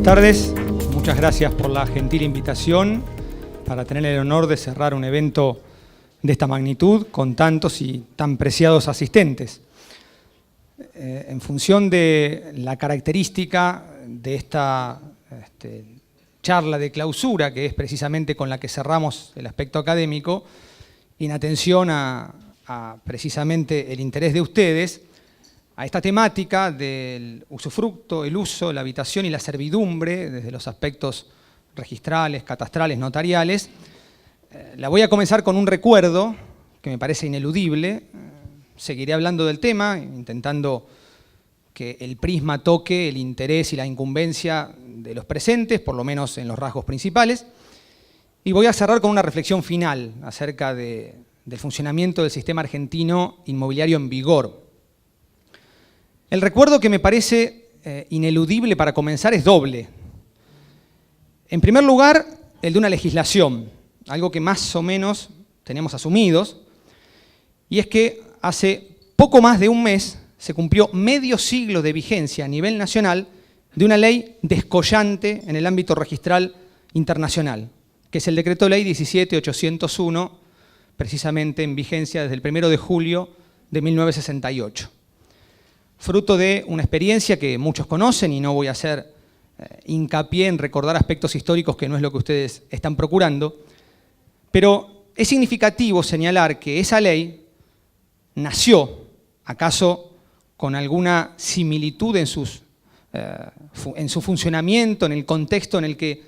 tardes, muchas gracias por la gentil invitación para tener el honor de cerrar un evento de esta magnitud con tantos y tan preciados asistentes. En función de la característica de esta charla de clausura, que es precisamente con la que cerramos el aspecto académico, y en atención a precisamente el interés de ustedes, a esta temática del usufructo, el uso, la habitación y la servidumbre, desde los aspectos registrales, catastrales, notariales, la voy a comenzar con un recuerdo que me parece ineludible. Seguiré hablando del tema, intentando que el prisma toque el interés y la incumbencia de los presentes, por lo menos en los rasgos principales, y voy a cerrar con una reflexión final acerca del funcionamiento del sistema argentino inmobiliario en vigor. El recuerdo que me parece ineludible para comenzar es doble. En primer lugar, el de una legislación, algo que más o menos tenemos asumidos, y es que hace poco más de un mes se cumplió medio siglo de vigencia a nivel nacional de una ley descollante en el ámbito registral internacional, que es el Decreto Ley 17.801, precisamente en vigencia desde el 1 de julio de 1968. Fruto de una experiencia que muchos conocen, y no voy a hacer hincapié en recordar aspectos históricos que no es lo que ustedes están procurando, pero es significativo señalar que esa ley nació, acaso con alguna similitud en su funcionamiento, en el contexto en el que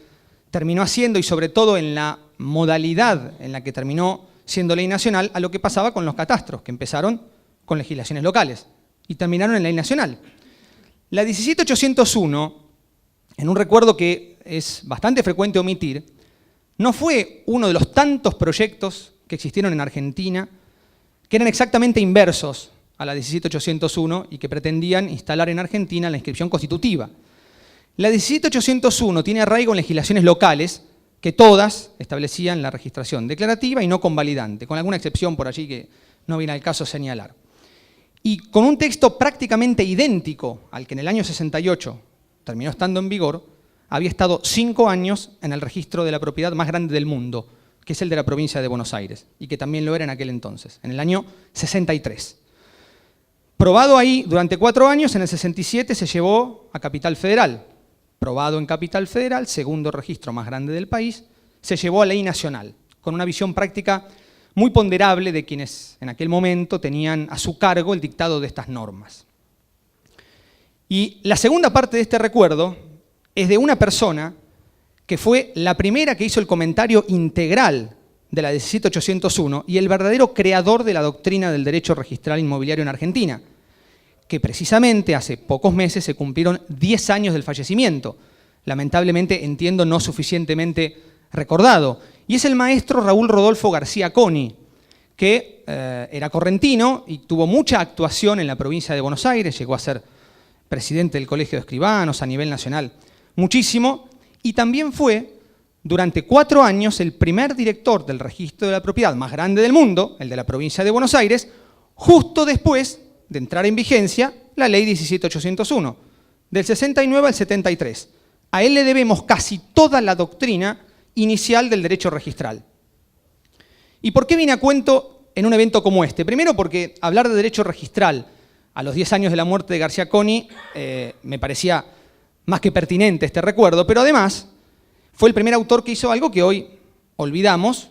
terminó haciendo y sobre todo en la modalidad en la que terminó siendo ley nacional, a lo que pasaba con los catastros, que empezaron con legislaciones locales y terminaron en ley nacional. La 17.801, en un recuerdo que es bastante frecuente omitir, no fue uno de los tantos proyectos que existieron en Argentina que eran exactamente inversos a la 17.801 y que pretendían instalar en Argentina la inscripción constitutiva. La 17.801 tiene arraigo en legislaciones locales que todas establecían la registración declarativa y no convalidante, con alguna excepción por allí que no viene al caso señalar. Y con un texto prácticamente idéntico al que en el año 68 terminó estando en vigor, había estado 5 años en el registro de la propiedad más grande del mundo, que es el de la provincia de Buenos Aires, y que también lo era en aquel entonces, en el año 63. Probado ahí durante 4 años, en el 67 se llevó a Capital Federal. Probado en Capital Federal, segundo registro más grande del país, se llevó a ley nacional, con una visión práctica muy ponderable de quienes en aquel momento tenían a su cargo el dictado de estas normas. Y la segunda parte de este recuerdo es de una persona que fue la primera que hizo el comentario integral de la 17.801 y el verdadero creador de la doctrina del derecho registral inmobiliario en Argentina, que precisamente hace pocos meses se cumplieron 10 años del fallecimiento, lamentablemente entiendo no suficientemente recordado, y es el maestro Raúl Rodolfo García Coni, que era correntino y tuvo mucha actuación en la provincia de Buenos Aires, llegó a ser presidente del Colegio de Escribanos a nivel nacional, muchísimo, y también fue durante 4 años el primer director del registro de la propiedad más grande del mundo, el de la provincia de Buenos Aires, justo después de entrar en vigencia la ley 17.801, del 69 al 73. A él le debemos casi toda la doctrina inicial del derecho registral. ¿Y por qué viene a cuento en un evento como este? Primero porque hablar de derecho registral a los 10 años de la muerte de García Coni me parecía más que pertinente este recuerdo, pero además fue el primer autor que hizo algo que hoy olvidamos,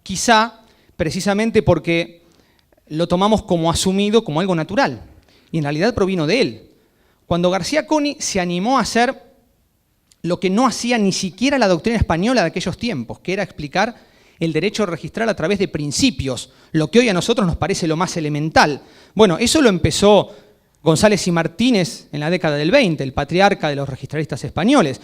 quizá precisamente porque lo tomamos como asumido, como algo natural, y en realidad provino de él. Cuando García Coni se animó a hacer lo que no hacía ni siquiera la doctrina española de aquellos tiempos, que era explicar el derecho registral a través de principios, lo que hoy a nosotros nos parece lo más elemental. Bueno, eso lo empezó González y Martínez en la década del 20, el patriarca de los registralistas españoles,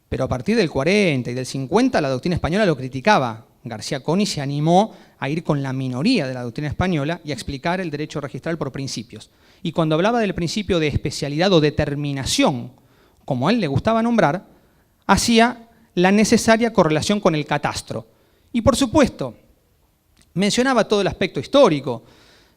pero a partir del 40 y del 50 la doctrina española lo criticaba. García Coni se animó a ir con la minoría de la doctrina española y a explicar el derecho registral por principios. Y cuando hablaba del principio de especialidad o determinación, como a él le gustaba nombrar, hacía la necesaria correlación con el catastro. Y por supuesto, mencionaba todo el aspecto histórico,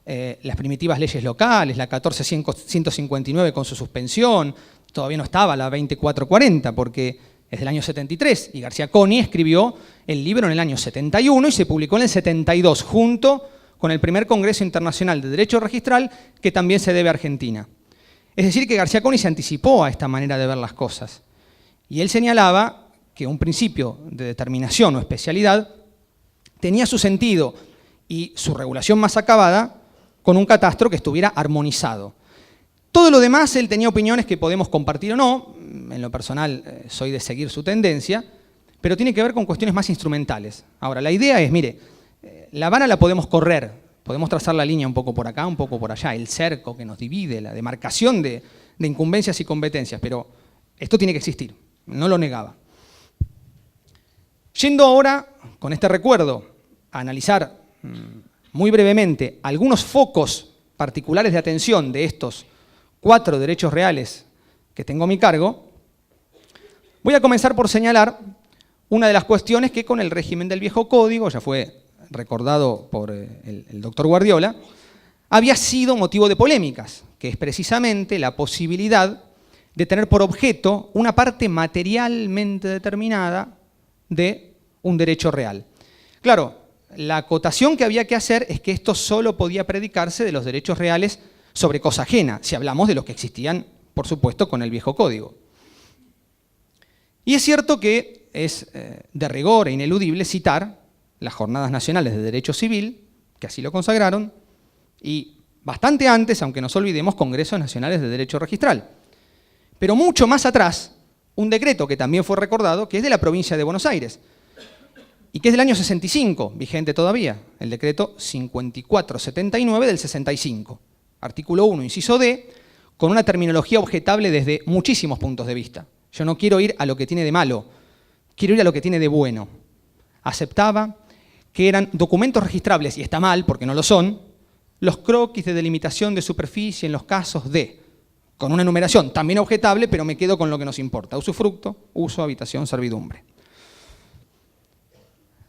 las primitivas leyes locales, la 14.159 con su suspensión, todavía no estaba la 2440, porque es del año 73, y García Coni escribió el libro en el año 71 y se publicó en el 72, junto con el primer Congreso Internacional de Derecho Registral, que también se debe a Argentina. Es decir, que García Coni se anticipó a esta manera de ver las cosas. Y él señalaba que un principio de determinación o especialidad tenía su sentido y su regulación más acabada con un catastro que estuviera armonizado. Todo lo demás, él tenía opiniones que podemos compartir o no, en lo personal soy de seguir su tendencia, pero tiene que ver con cuestiones más instrumentales. Ahora, la idea es, mire, la vara la podemos correr, podemos trazar la línea un poco por acá, un poco por allá, el cerco que nos divide, la demarcación de incumbencias y competencias, pero esto tiene que existir, no lo negaba. Yendo ahora, con este recuerdo, a analizar muy brevemente algunos focos particulares de atención de estos 4 derechos reales que tengo a mi cargo, voy a comenzar por señalar una de las cuestiones que con el régimen del viejo código, ya fue recordado por el doctor Guardiola, había sido motivo de polémicas, que es precisamente la posibilidad de tener por objeto una parte materialmente determinada de un derecho real. Claro, la acotación que había que hacer es que esto solo podía predicarse de los derechos reales sobre cosa ajena, si hablamos de los que existían, por supuesto, con el viejo código. Y es cierto que es de rigor e ineludible citar las Jornadas Nacionales de Derecho Civil, que así lo consagraron, y bastante antes, aunque nos olvidemos, Congresos Nacionales de Derecho Registral. Pero mucho más atrás, un decreto que también fue recordado, que es de la provincia de Buenos Aires, y que es del año 65, vigente todavía, el decreto 5479 del 65. Artículo 1, inciso D, con una terminología objetable desde muchísimos puntos de vista. Yo no quiero ir a lo que tiene de malo, quiero ir a lo que tiene de bueno. Aceptaba que eran documentos registrables, y está mal porque no lo son, los croquis de delimitación de superficie en los casos de, con una enumeración también objetable, pero me quedo con lo que nos importa: usufructo, uso, habitación, servidumbre.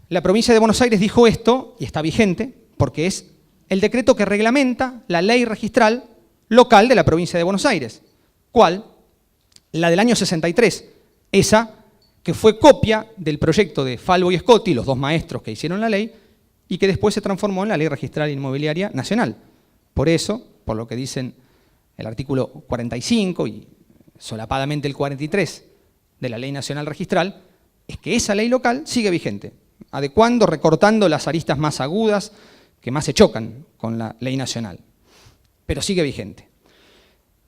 La provincia de Buenos Aires dijo esto, y está vigente, porque es el decreto que reglamenta la ley registral local de la provincia de Buenos Aires. ¿Cuál? La del año 63, esa que fue copia del proyecto de Falvo y Scotti, los 2 maestros que hicieron la ley, y que después se transformó en la Ley Registral Inmobiliaria Nacional. Por eso, por lo que dicen el artículo 45 y solapadamente el 43 de la Ley Nacional Registral, es que esa ley local sigue vigente, adecuando, recortando las aristas más agudas que más se chocan con la ley nacional, pero sigue vigente.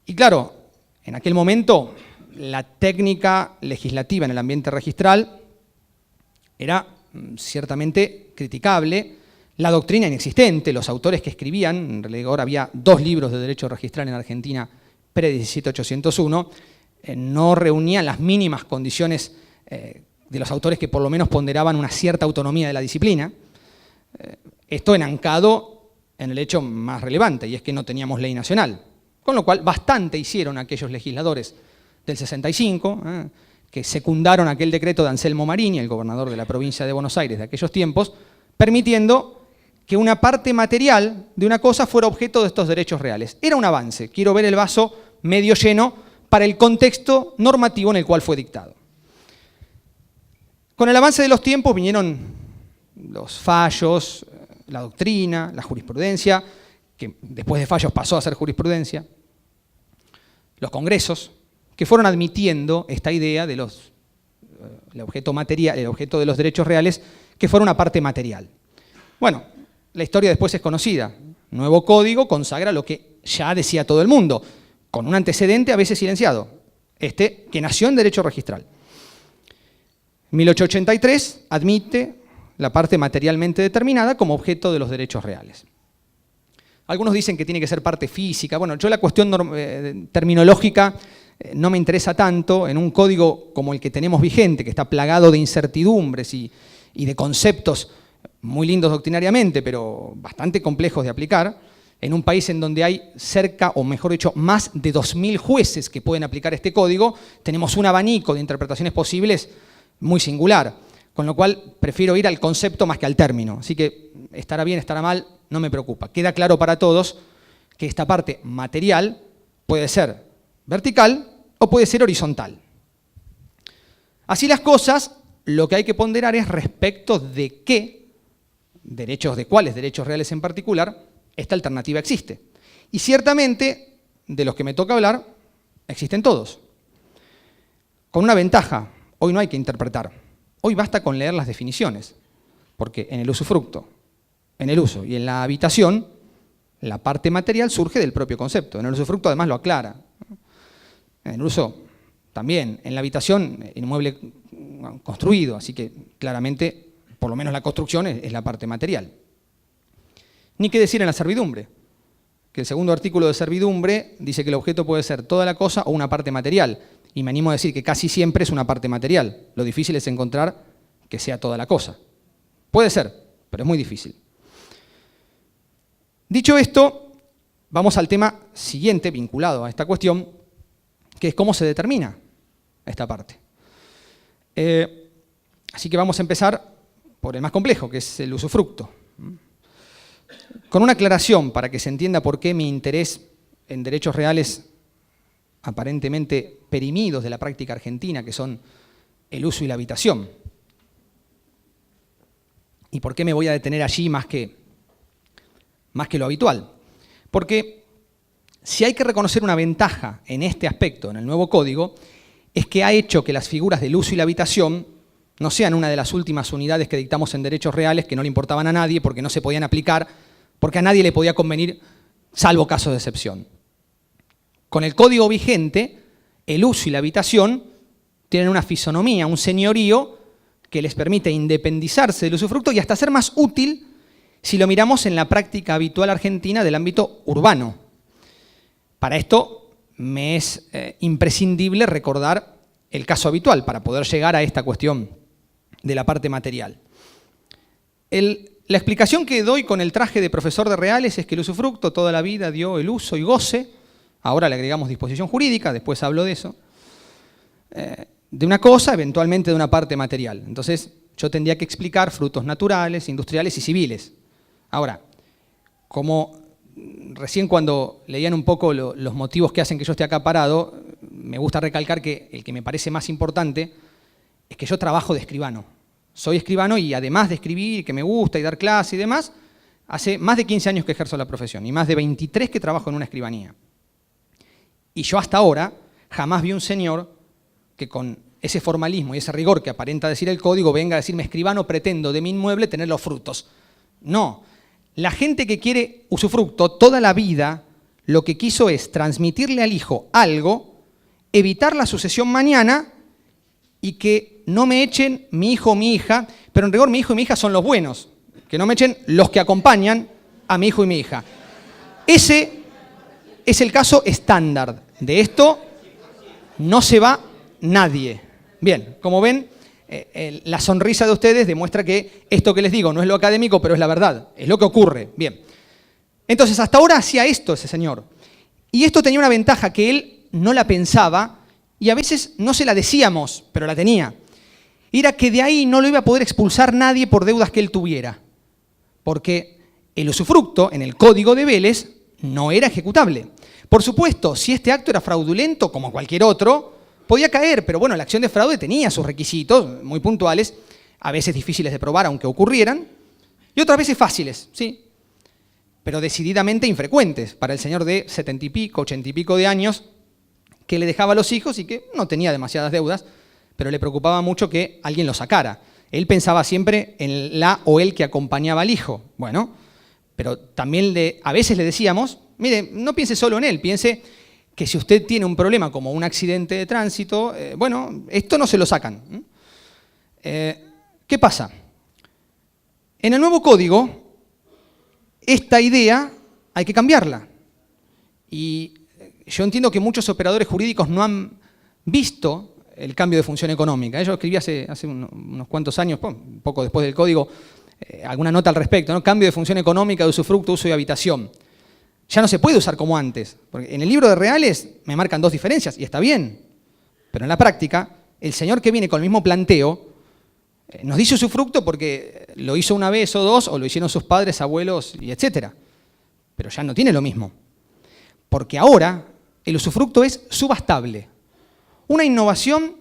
Y claro, en aquel momento la técnica legislativa en el ambiente registral era ciertamente criticable, la doctrina inexistente, los autores que escribían, en realidad había 2 libros de derecho registral en Argentina pre-17801, no reunían las mínimas condiciones de los autores que por lo menos ponderaban una cierta autonomía de la disciplina. Esto enancado en el hecho más relevante, y es que no teníamos ley nacional. Con lo cual, bastante hicieron aquellos legisladores del 65, que secundaron aquel decreto de Anselmo Marini, el gobernador de la provincia de Buenos Aires de aquellos tiempos, permitiendo que una parte material de una cosa fuera objeto de estos derechos reales. Era un avance, quiero ver el vaso medio lleno para el contexto normativo en el cual fue dictado. Con el avance de los tiempos vinieron los fallos, la doctrina, la jurisprudencia, que después de fallos pasó a ser jurisprudencia, los congresos, que fueron admitiendo esta idea de el objeto material, el objeto de los derechos reales, que fuera una parte material. Bueno, la historia después es conocida. Nuevo código consagra lo que ya decía todo el mundo, con un antecedente a veces silenciado, que nació en derecho registral. 1883 admite la parte materialmente determinada como objeto de los derechos reales. Algunos dicen que tiene que ser parte física. Bueno, yo la cuestión terminológica no me interesa tanto en un código como el que tenemos vigente, que está plagado de incertidumbres y de conceptos muy lindos doctrinariamente, pero bastante complejos de aplicar, en un país en donde hay cerca, o mejor dicho, más de 2.000 jueces que pueden aplicar este código, tenemos un abanico de interpretaciones posibles muy singular, con lo cual prefiero ir al concepto más que al término. Así que estará bien, estará mal, no me preocupa. Queda claro para todos que esta parte material puede ser vertical o puede ser horizontal. Así las cosas, lo que hay que ponderar es respecto de qué derechos, de cuáles derechos reales en particular, esta alternativa existe. Y ciertamente, de los que me toca hablar, existen todos. Con una ventaja, hoy no hay que interpretar, hoy basta con leer las definiciones, porque en el usufructo, en el uso y en la habitación, la parte material surge del propio concepto. En el usufructo además lo aclara. En el uso también, en la habitación, inmueble construido, así que claramente, por lo menos la construcción es la parte material. Ni qué decir en la servidumbre, que el segundo artículo de servidumbre dice que el objeto puede ser toda la cosa o una parte material, y me animo a decir que casi siempre es una parte material. Lo difícil es encontrar que sea toda la cosa. Puede ser, pero es muy difícil. Dicho esto, vamos al tema siguiente, vinculado a esta cuestión, que es cómo se determina esta parte. Así que vamos a empezar por el más complejo, que es el usufructo. Con una aclaración para que se entienda por qué mi interés en derechos reales aparentemente perimidos de la práctica argentina, que son el uso y la habitación. ¿Y por qué me voy a detener allí más que lo habitual? Porque si hay que reconocer una ventaja en este aspecto, en el nuevo código, es que ha hecho que las figuras del uso y la habitación no sean una de las últimas unidades que dictamos en derechos reales, que no le importaban a nadie porque no se podían aplicar, porque a nadie le podía convenir, salvo casos de excepción. Con el código vigente, el uso y la habitación tienen una fisonomía, un señorío que les permite independizarse del usufructo y hasta ser más útil si lo miramos en la práctica habitual argentina del ámbito urbano. Para esto me es imprescindible recordar el caso habitual para poder llegar a esta cuestión de la parte material. La explicación que doy con el traje de profesor de reales es que el usufructo toda la vida dio el uso y goce, ahora le agregamos disposición jurídica, después hablo de eso, de una cosa, eventualmente de una parte material. Entonces yo tendría que explicar frutos naturales, industriales y civiles. Ahora, como recién cuando leían un poco los motivos que hacen que yo esté acá parado, me gusta recalcar que el que me parece más importante es que yo trabajo de escribano. Soy escribano y además de escribir, que me gusta y dar clase y demás, hace más de 15 años que ejerzo la profesión y más de 23 que trabajo en una escribanía. Y yo hasta ahora jamás vi un señor que con ese formalismo y ese rigor que aparenta decir el código venga a decirme escribano pretendo de mi inmueble tener los frutos. No. La gente que quiere usufructo toda la vida lo que quiso es transmitirle al hijo algo, evitar la sucesión mañana y que no me echen mi hijo o mi hija, pero en rigor mi hijo y mi hija son los buenos, que no me echen los que acompañan a mi hijo y mi hija. Ese es el caso estándar. De esto no se va nadie. Bien, como ven, la sonrisa de ustedes demuestra que esto que les digo no es lo académico, pero es la verdad, es lo que ocurre. Bien. Entonces, hasta ahora hacía esto ese señor. Y esto tenía una ventaja que él no la pensaba y a veces no se la decíamos, pero la tenía. Era que de ahí no lo iba a poder expulsar nadie por deudas que él tuviera. Porque el usufructo en el Código de Vélez no era ejecutable. Por supuesto, si este acto era fraudulento, como cualquier otro, podía caer, pero bueno, la acción de fraude tenía sus requisitos muy puntuales, a veces difíciles de probar aunque ocurrieran, y otras veces fáciles, sí, pero decididamente infrecuentes para el señor de 70 y pico, 80 y pico de años, que le dejaba a los hijos y que no tenía demasiadas deudas, pero le preocupaba mucho que alguien lo sacara. Él pensaba siempre en la o el que acompañaba al hijo. Bueno, pero también a veces le decíamos, mire, no piense solo en él, piense que si usted tiene un problema como un accidente de tránsito, bueno, esto no se lo sacan. ¿Qué pasa? En el nuevo código, esta idea hay que cambiarla. Y yo entiendo que muchos operadores jurídicos no han visto el cambio de función económica. Yo escribí hace unos cuantos años, un poco después del código, alguna nota al respecto, ¿no? Cambio de función económica de usufructo, uso y habitación. Ya no se puede usar como antes, porque en el libro de reales me marcan dos diferencias, y está bien, pero en la práctica, el señor que viene con el mismo planteo nos dice usufructo porque lo hizo una vez o dos, o lo hicieron sus padres, abuelos, y etcétera. Pero ya no tiene lo mismo, porque ahora el usufructo es subastable. Una innovación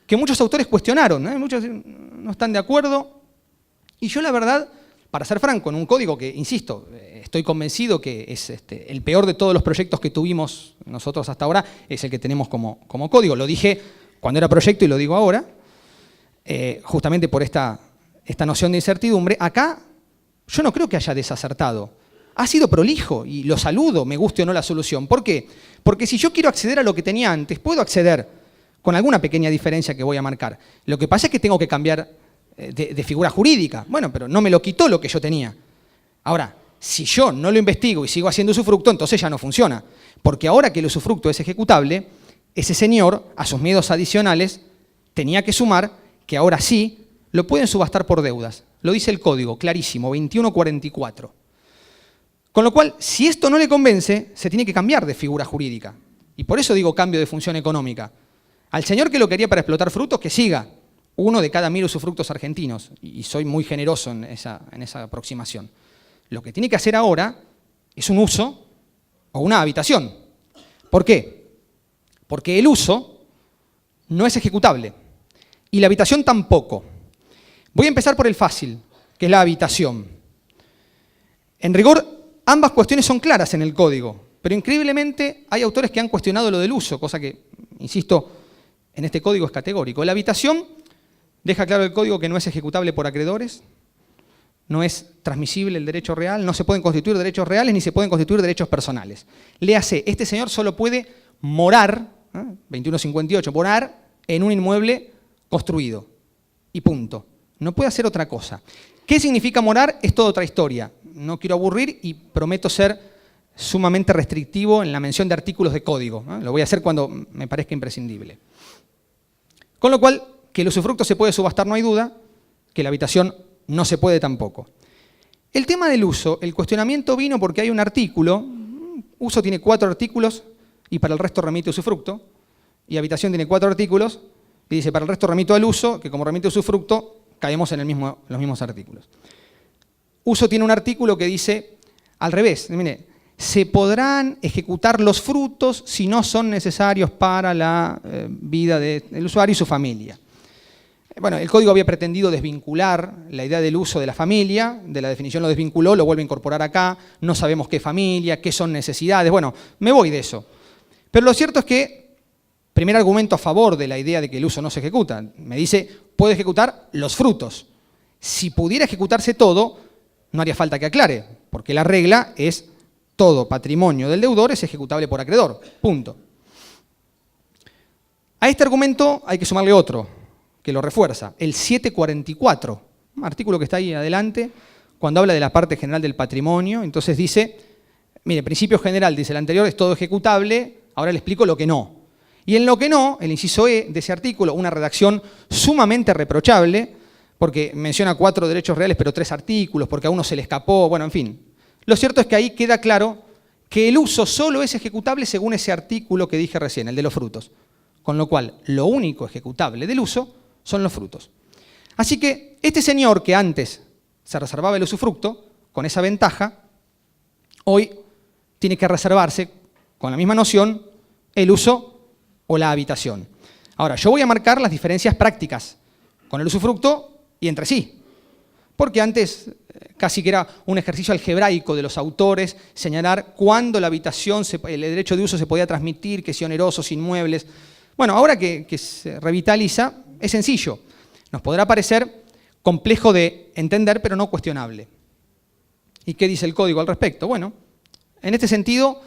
que muchos autores cuestionaron, ¿eh? Muchos no están de acuerdo. Y yo, la verdad, para ser franco, en un código que, insisto, estoy convencido que es el peor de todos los proyectos que tuvimos nosotros hasta ahora, es el que tenemos como código. Lo dije cuando era proyecto y lo digo ahora, justamente por esta noción de incertidumbre. Acá yo no creo que haya desacertado. Ha sido prolijo y lo saludo, me guste o no la solución. ¿Por qué? Porque si yo quiero acceder a lo que tenía antes, puedo acceder con alguna pequeña diferencia que voy a marcar. Lo que pasa es que tengo que cambiar de figura jurídica. Bueno, pero no me lo quitó lo que yo tenía. Ahora, si yo no lo investigo y sigo haciendo usufructo, entonces ya no funciona. Porque ahora que el usufructo es ejecutable, ese señor, a sus miedos adicionales, tenía que sumar que ahora sí lo pueden subastar por deudas. Lo dice el código, clarísimo, 2144. Con lo cual, si esto no le convence, se tiene que cambiar de figura jurídica. Y por eso digo cambio de función económica. Al señor que lo quería para explotar frutos, que siga. 1 de cada 1000 usufructos argentinos. Y soy muy generoso en esa aproximación. Lo que tiene que hacer ahora es un uso o una habitación. ¿Por qué? Porque el uso no es ejecutable. Y la habitación tampoco. Voy a empezar por el fácil, que es la habitación. En rigor, ambas cuestiones son claras en el código, pero increíblemente hay autores que han cuestionado lo del uso, cosa que, insisto, en este código es categórico. La habitación deja claro el código que no es ejecutable por acreedores, no es transmisible el derecho real, no se pueden constituir derechos reales ni se pueden constituir derechos personales. Léase, este señor solo puede morar, 2158, morar en un inmueble construido y punto. No puede hacer otra cosa. ¿Qué significa morar? Es toda otra historia. No quiero aburrir y prometo ser sumamente restrictivo en la mención de artículos de código. Lo voy a hacer cuando me parezca imprescindible. Con lo cual, que el usufructo se puede subastar no hay duda, que la habitación no se puede tampoco. El tema del uso, el cuestionamiento vino porque hay un artículo, uso tiene 4 artículos y para el resto remite usufructo, y habitación tiene 4 artículos y dice para el resto remito al uso, que como remite usufructo, caemos en los mismos artículos. Uso tiene un artículo que dice al revés, mire, se podrán ejecutar los frutos si no son necesarios para la vida del usuario y su familia. Bueno, el código había pretendido desvincular la idea del uso de la familia, de la definición lo desvinculó, lo vuelve a incorporar acá, no sabemos qué familia, qué son necesidades, bueno, me voy de eso. Pero lo cierto es que, primer argumento a favor de la idea de que el uso no se ejecuta, me dice, puede ejecutar los frutos. Si pudiera ejecutarse todo, no haría falta que aclare, porque la regla es todo patrimonio del deudor es ejecutable por acreedor, punto. A este argumento hay que sumarle otro, que lo refuerza, el 744, un artículo que está ahí adelante, cuando habla de la parte general del patrimonio, entonces dice, mire, principio general, dice el anterior, es todo ejecutable, ahora le explico lo que no. Y en lo que no, el inciso E de ese artículo, una redacción sumamente reprochable, porque menciona 4 derechos reales, pero 3 artículos, porque a uno se le escapó, bueno, en fin. Lo cierto es que ahí queda claro que el uso solo es ejecutable según ese artículo que dije recién, el de los frutos. Con lo cual, lo único ejecutable del uso son los frutos. Así que este señor que antes se reservaba el usufructo, con esa ventaja, hoy tiene que reservarse, con la misma noción, el uso o la habitación. Ahora, yo voy a marcar las diferencias prácticas con el usufructo y entre sí. Porque antes casi que era un ejercicio algebraico de los autores señalar cuándo la habitación, el derecho de uso se podía transmitir, que si onerosos, inmuebles. Bueno, ahora que se revitaliza, es sencillo. Nos podrá parecer complejo de entender, pero no cuestionable. ¿Y qué dice el código al respecto? Bueno, en este sentido,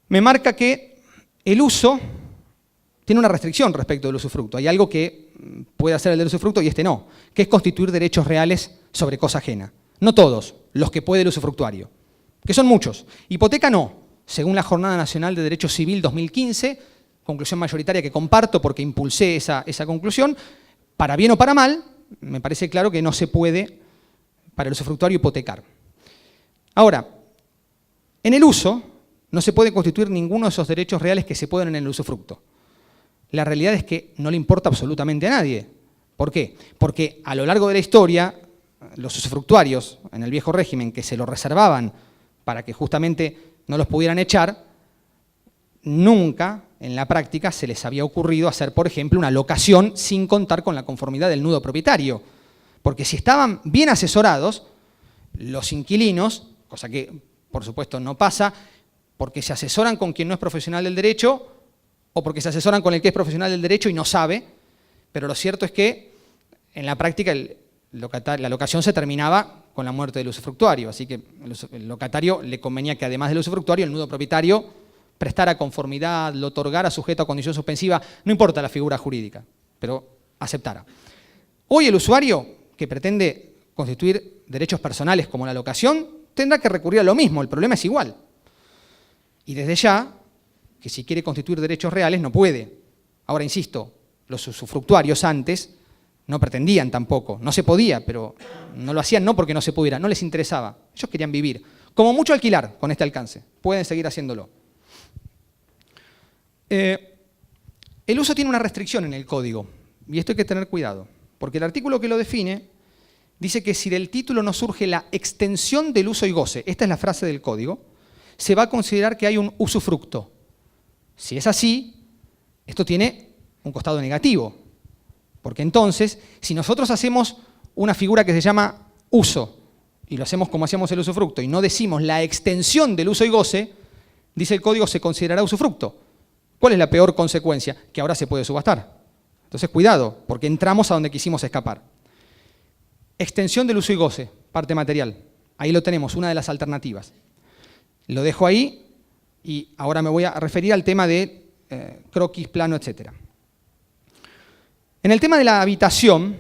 me marca que el uso tiene una restricción respecto del usufructo. Hay algo que puede hacer el del usufructo y este no, que es constituir derechos reales sobre cosa ajena. No todos, los que puede el usufructuario, que son muchos. Hipoteca no, según la Jornada Nacional de Derecho Civil 2015, conclusión mayoritaria que comparto porque impulsé esa conclusión, para bien o para mal, me parece claro que no se puede para el usufructuario hipotecar. Ahora, en el uso no se puede constituir ninguno de esos derechos reales que se pueden en el usufructo. La realidad es que no le importa absolutamente a nadie. ¿Por qué? Porque a lo largo de la historia, los usufructuarios en el viejo régimen que se lo reservaban para que justamente no los pudieran echar, nunca en la práctica se les había ocurrido hacer, por ejemplo, una locación sin contar con la conformidad del nudo propietario. Porque si estaban bien asesorados, los inquilinos, cosa que por supuesto no pasa, porque se asesoran con quien no es profesional del derecho o porque se asesoran con el que es profesional del derecho y no sabe, pero lo cierto es que en la práctica la locación se terminaba con la muerte del usufructuario, así que el locatario le convenía que además del usufructuario el nudo propietario prestara conformidad, lo otorgara sujeto a condición suspensiva, no importa la figura jurídica, pero aceptara. Hoy el usuario que pretende constituir derechos personales como la locación tendrá que recurrir a lo mismo, el problema es igual. Y desde ya, que si quiere constituir derechos reales no puede. Ahora insisto, los usufructuarios antes no pretendían tampoco, no se podía, pero no lo hacían no porque no se pudiera, no les interesaba, ellos querían vivir. Como mucho alquilar con este alcance, pueden seguir haciéndolo. El uso tiene una restricción en el código, y esto hay que tener cuidado, porque el artículo que lo define dice que si del título no surge la extensión del uso y goce, esta es la frase del código, se va a considerar que hay un usufructo. Si es así, esto tiene un costado negativo, porque entonces, si nosotros hacemos una figura que se llama uso, y lo hacemos como hacíamos el usufructo, y no decimos la extensión del uso y goce, dice el código, se considerará usufructo. ¿Cuál es la peor consecuencia? Que ahora se puede subastar. Entonces, cuidado, porque entramos a donde quisimos escapar. Extensión del uso y goce, parte material. Ahí lo tenemos, una de las alternativas. Lo dejo ahí y ahora me voy a referir al tema de croquis, plano, etc. En el tema de la habitación,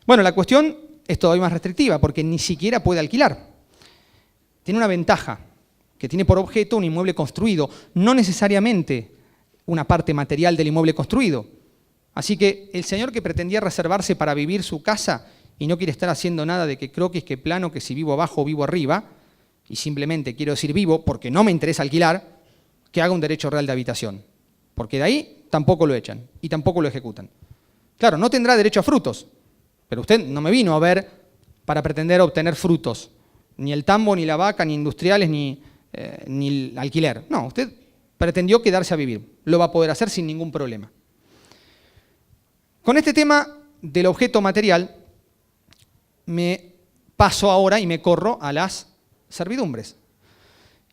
bueno, la cuestión es todavía más restrictiva porque ni siquiera puede alquilar. Tiene una ventaja, que tiene por objeto un inmueble construido, no necesariamente una parte material del inmueble construido. Así que el señor que pretendía reservarse para vivir su casa y no quiere estar haciendo nada de que croquis, que plano, que si vivo abajo o vivo arriba, y simplemente quiero decir vivo porque no me interesa alquilar, que haga un derecho real de habitación. Porque de ahí tampoco lo echan y tampoco lo ejecutan. Claro, no tendrá derecho a frutos, pero usted no me vino a ver para pretender obtener frutos. Ni el tambo, ni la vaca, ni industriales, ni el alquiler. No, usted pretendió quedarse a vivir. Lo va a poder hacer sin ningún problema. Con este tema del objeto material, me paso ahora y me corro a las servidumbres.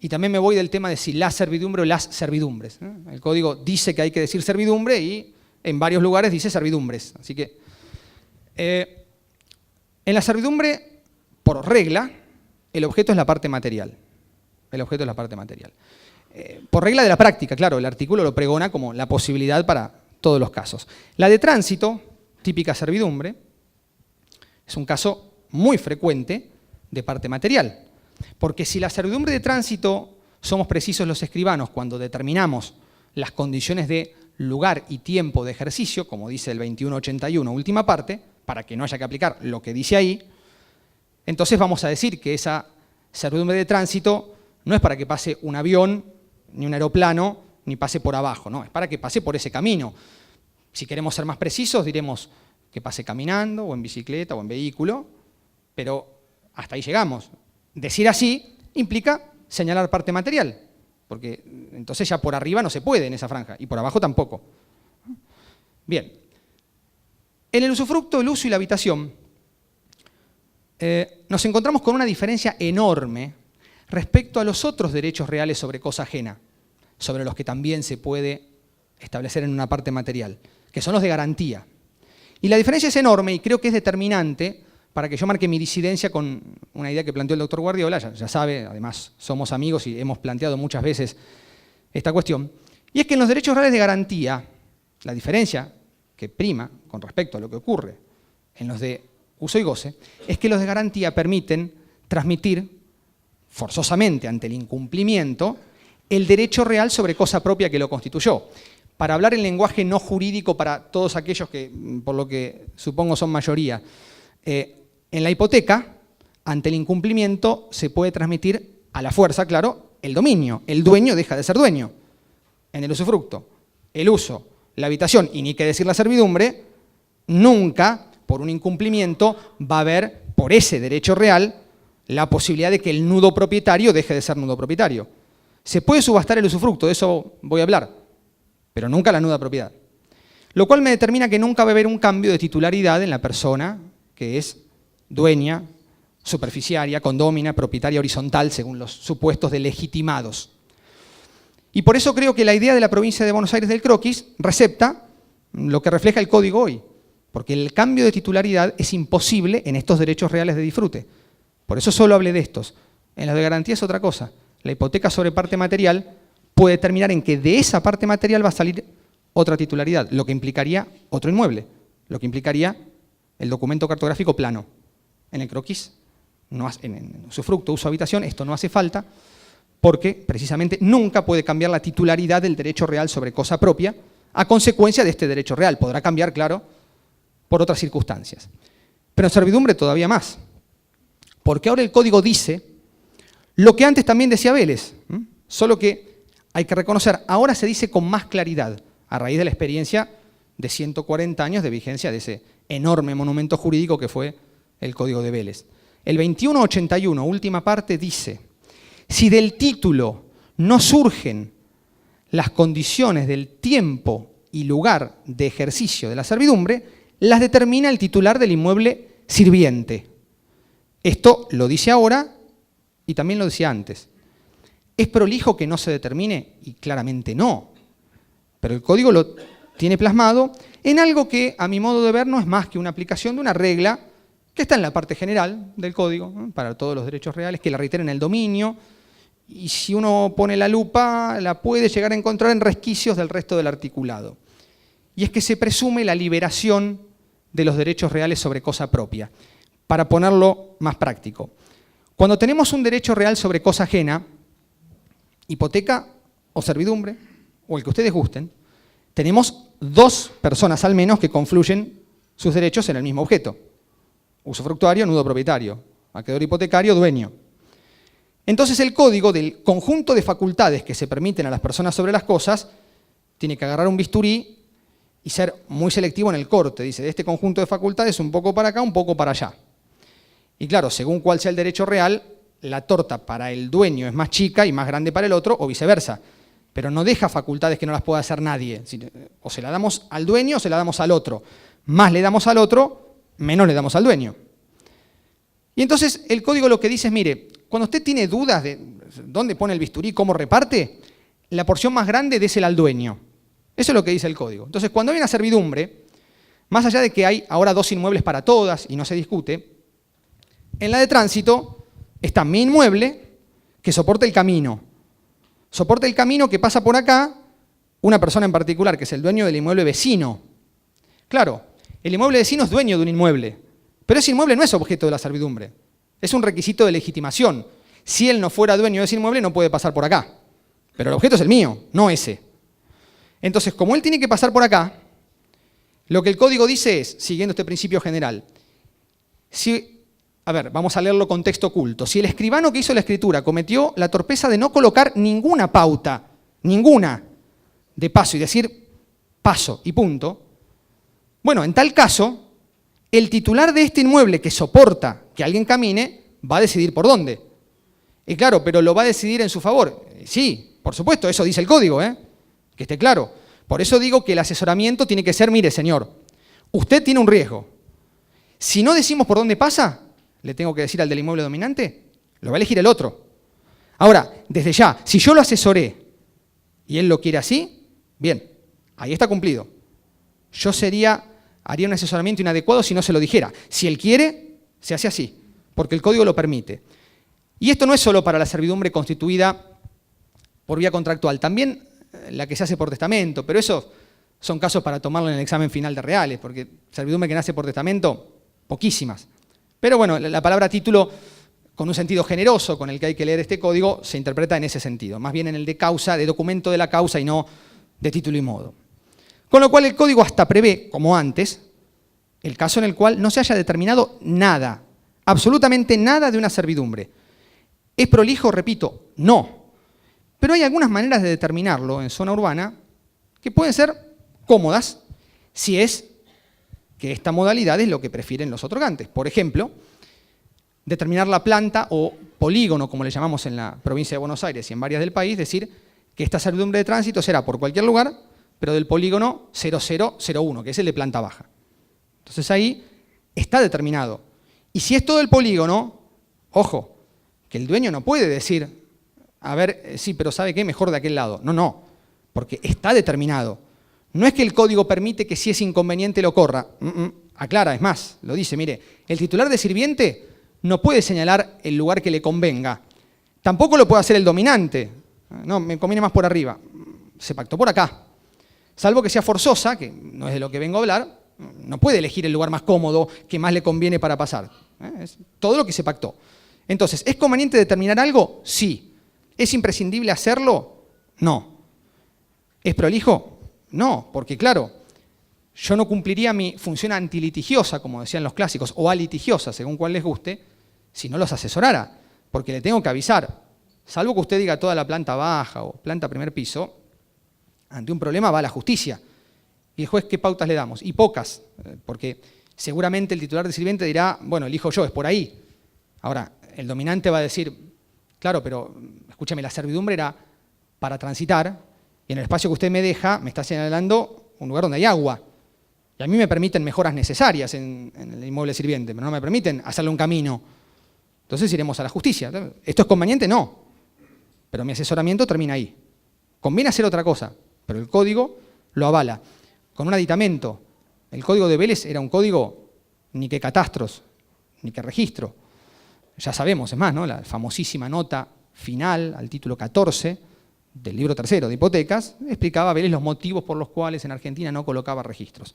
Y también me voy del tema de si la servidumbre o las servidumbres. El código dice que hay que decir servidumbre y en varios lugares dice servidumbres. Así que en la servidumbre, por regla, el objeto es la parte material. El objeto es la parte material. Por regla de la práctica, claro, el artículo lo pregona como la posibilidad para todos los casos. La de tránsito, típica servidumbre, es un caso muy frecuente de parte material. Porque si la servidumbre de tránsito somos precisos los escribanos cuando determinamos las condiciones de lugar y tiempo de ejercicio, como dice el 2181, última parte, para que no haya que aplicar lo que dice ahí, entonces vamos a decir que esa servidumbre de tránsito no es para que pase un avión, ni un aeroplano, ni pase por abajo, no, es para que pase por ese camino. Si queremos ser más precisos, diremos que pase caminando, o en bicicleta, o en vehículo, pero hasta ahí llegamos. Decir así implica señalar parte material, porque entonces ya por arriba no se puede en esa franja, y por abajo tampoco. Bien. En el usufructo, el uso y la habitación, nos encontramos con una diferencia enorme respecto a los otros derechos reales sobre cosa ajena, sobre los que también se puede establecer en una parte material, que son los de garantía. Y la diferencia es enorme y creo que es determinante para que yo marque mi disidencia con una idea que planteó el doctor Guardiola, ya sabe, además somos amigos y hemos planteado muchas veces esta cuestión, y es que en los derechos reales de garantía, la diferencia que prima con respecto a lo que ocurre en los de uso y goce, es que los de garantía permiten transmitir forzosamente ante el incumplimiento el derecho real sobre cosa propia que lo constituyó. Para hablar en lenguaje no jurídico para todos aquellos que, por lo que supongo son mayoría, en la hipoteca, ante el incumplimiento, se puede transmitir a la fuerza, claro, el dominio. El dueño deja de ser dueño. En el usufructo, el uso, la habitación, y ni que decir la servidumbre, nunca, por un incumplimiento, va a haber, por ese derecho real, la posibilidad de que el nudo propietario deje de ser nudo propietario. Se puede subastar el usufructo, de eso voy a hablar, pero nunca la nuda propiedad. Lo cual me determina que nunca va a haber un cambio de titularidad en la persona que es dueña, superficiaria, condómina, propietaria horizontal, según los supuestos de legitimados. Y por eso creo que la idea de la provincia de Buenos Aires del croquis recepta lo que refleja el código hoy, porque el cambio de titularidad es imposible en estos derechos reales de disfrute. Por eso solo hablé de estos. En la de garantía es otra cosa. La hipoteca sobre parte material puede terminar en que de esa parte material va a salir otra titularidad, lo que implicaría otro inmueble, lo que implicaría el documento cartográfico plano. En el croquis, en usufructo, uso, habitación, esto no hace falta, porque precisamente nunca puede cambiar la titularidad del derecho real sobre cosa propia a consecuencia de este derecho real. Podrá cambiar, claro, por otras circunstancias. Pero en servidumbre todavía más, porque ahora el código dice lo que antes también decía Vélez, solo que hay que reconocer, ahora se dice con más claridad, a raíz de la experiencia de 140 años de vigencia de ese enorme monumento jurídico que fue el Código de Vélez. El 2181, última parte, dice: si del título no surgen las condiciones del tiempo y lugar de ejercicio de la servidumbre, las determina el titular del inmueble sirviente. Esto lo dice ahora y también lo decía antes. ¿Es prolijo que no se determine? Y claramente no. Pero el código lo tiene plasmado en algo que, a mi modo de ver, no es más que una aplicación de una regla que está en la parte general del código, ¿no?, para todos los derechos reales, que la reitera en el dominio, y si uno pone la lupa, la puede llegar a encontrar en resquicios del resto del articulado. Y es que se presume la liberación de los derechos reales sobre cosa propia. Para ponerlo más práctico, cuando tenemos un derecho real sobre cosa ajena, hipoteca o servidumbre, o el que ustedes gusten, tenemos dos personas al menos que confluyen sus derechos en el mismo objeto. Usufructuario, nudo propietario, acreedor hipotecario, dueño. Entonces el código del conjunto de facultades que se permiten a las personas sobre las cosas tiene que agarrar un bisturí y ser muy selectivo en el corte. Dice, de este conjunto de facultades un poco para acá, un poco para allá. Y claro, según cuál sea el derecho real, la torta para el dueño es más chica y más grande para el otro, o viceversa. Pero no deja facultades que no las pueda hacer nadie. O se la damos al dueño o se la damos al otro. Más le damos al otro, menos le damos al dueño. Y entonces el código lo que dice es, mire, cuando usted tiene dudas de dónde pone el bisturí, cómo reparte, la porción más grande désela al dueño. Eso es lo que dice el código. Entonces, cuando hay una servidumbre, más allá de que hay ahora dos inmuebles para todas y no se discute, en la de tránsito está mi inmueble que soporta el camino. Soporta el camino que pasa por acá una persona en particular, que es el dueño del inmueble vecino. Claro, el inmueble vecino es dueño de un inmueble, pero ese inmueble no es objeto de la servidumbre. Es un requisito de legitimación. Si él no fuera dueño de ese inmueble, no puede pasar por acá. Pero el objeto es el mío, no ese. Entonces, como él tiene que pasar por acá, lo que el código dice es, siguiendo este principio general, vamos a leerlo con texto oculto. Si el escribano que hizo la escritura cometió la torpeza de no colocar ninguna pauta, ninguna, de paso y decir paso y punto, bueno, en tal caso, el titular de este inmueble que soporta que alguien camine va a decidir por dónde. Y claro, pero lo va a decidir en su favor. Sí, por supuesto, eso dice el código, que esté claro. Por eso digo que el asesoramiento tiene que ser, mire señor, usted tiene un riesgo. Si no decimos por dónde pasa, le tengo que decir al del inmueble dominante, lo va a elegir el otro. Ahora, desde ya, si yo lo asesoré y él lo quiere así, bien, ahí está cumplido. Yo haría un asesoramiento inadecuado si no se lo dijera. Si él quiere, se hace así, porque el código lo permite. Y esto no es solo para la servidumbre constituida por vía contractual, también la que se hace por testamento, pero esos son casos para tomarlo en el examen final de reales, porque servidumbre que nace por testamento, poquísimas. Pero bueno, la palabra título, con un sentido generoso con el que hay que leer este código, se interpreta en ese sentido, más bien en el de causa, de documento de la causa y no de título y modo. Con lo cual el código hasta prevé, como antes, el caso en el cual no se haya determinado nada, absolutamente nada de una servidumbre. ¿Es prolijo? Repito, no. Pero hay algunas maneras de determinarlo en zona urbana que pueden ser cómodas si es que esta modalidad es lo que prefieren los otorgantes. Por ejemplo, determinar la planta o polígono, como le llamamos en la provincia de Buenos Aires y en varias del país, decir que esta servidumbre de tránsito será por cualquier lugar, pero del polígono 0001, que es el de planta baja. Entonces ahí está determinado. Y si es todo el polígono, ojo, que el dueño no puede decir, a ver, sí, pero ¿sabe qué? Mejor de aquel lado. No, porque está determinado. No es que el código permite que si es inconveniente lo corra. Aclara, es más, lo dice, mire, el titular de sirviente no puede señalar el lugar que le convenga. Tampoco lo puede hacer el dominante. No, me conviene más por arriba. Se pactó por acá. Salvo que sea forzosa, que no es de lo que vengo a hablar, no puede elegir el lugar más cómodo que más le conviene para pasar. Es todo lo que se pactó. Entonces, ¿es conveniente determinar algo? Sí. ¿Es imprescindible hacerlo? No. ¿Es prolijo? No, porque claro, yo no cumpliría mi función antilitigiosa, como decían los clásicos, o alitigiosa, según cuál les guste, si no los asesorara, porque le tengo que avisar. Salvo que usted diga toda la planta baja o planta primer piso, ante un problema va a la justicia. ¿Y el juez qué pautas le damos? Y pocas, porque seguramente el titular de sirviente dirá, bueno, elijo yo, es por ahí. Ahora, el dominante va a decir, claro, pero escúchame, la servidumbre era para transitar y en el espacio que usted me deja me está señalando un lugar donde hay agua. Y a mí me permiten mejoras necesarias en el inmueble sirviente, pero no me permiten hacerle un camino. Entonces iremos a la justicia. ¿Esto es conveniente? No. Pero mi asesoramiento termina ahí. Conviene hacer otra cosa, pero el código lo avala. Con un aditamento. El código de Vélez era un código ni que catastros, ni que registro. Ya sabemos, es más, ¿no? La famosísima nota final al título 14 del libro tercero de hipotecas explicaba a Vélez los motivos por los cuales en Argentina no colocaba registros.